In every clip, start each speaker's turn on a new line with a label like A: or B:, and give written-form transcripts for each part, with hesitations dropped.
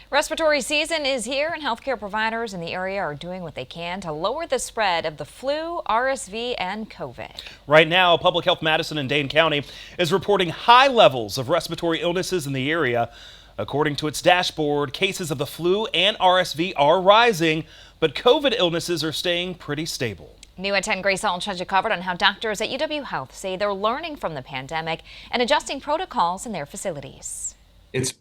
A: Respiratory season is here, and healthcare providers in the area are doing what they can to lower the spread of the flu, RSV, and COVID.
B: Right now, Public Health Madison and Dane County is reporting high levels of respiratory illnesses in the area. According to its dashboard, cases of the flu and RSV are rising, but COVID illnesses are staying pretty stable.
A: New at 10, Grace Alch has you covered on how doctors at UW Health say they're learning from the pandemic and adjusting protocols in their facilities.
C: It's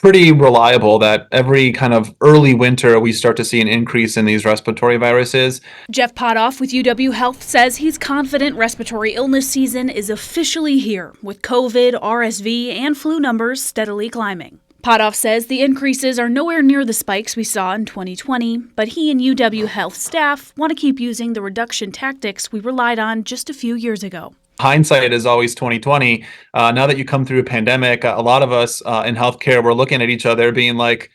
C: pretty reliable that every kind of early winter we start to see an increase in these respiratory viruses.
D: Jeff Potoff with UW Health says he's confident respiratory illness season is officially here, with COVID, RSV, and flu numbers steadily climbing. Potoff says the increases are nowhere near the spikes we saw in 2020, but he and UW Health staff want to keep using the reduction tactics we relied on just a few years ago.
C: Hindsight is always 2020. Now that you come through a pandemic, a lot of us in healthcare, we're looking at each other being like,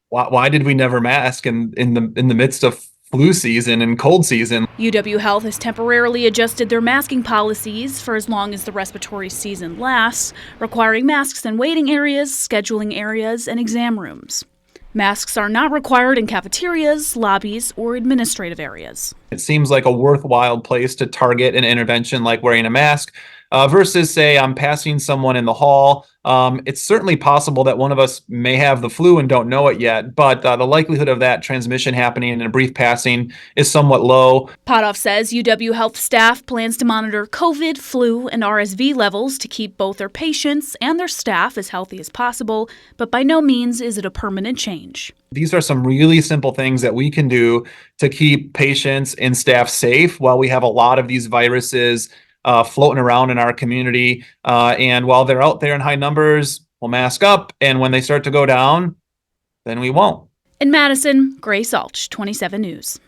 C: why did we never mask in the midst of flu season and cold season?
D: UW Health has temporarily adjusted their masking policies for as long as the respiratory season lasts, requiring masks in waiting areas, scheduling areas, and exam rooms. Masks are not required in cafeterias, lobbies, or administrative areas.
C: It seems like a worthwhile place to target an intervention like wearing a mask versus, say, I'm passing someone in the hall. It's certainly possible that one of us may have the flu and don't know it yet, but the likelihood of that transmission happening in a brief passing is somewhat low.
D: Potoff says UW Health staff plans to monitor COVID, flu, and RSV levels to keep both their patients and their staff as healthy as possible, but by no means is it a permanent change.
C: These are some really simple things that we can do to keep patients and staff safe while we have a lot of these viruses floating around in our community. And while they're out there in high numbers, we'll mask up. And when they start to go down, then we won't.
D: In Madison, Grace Alch, 27 News.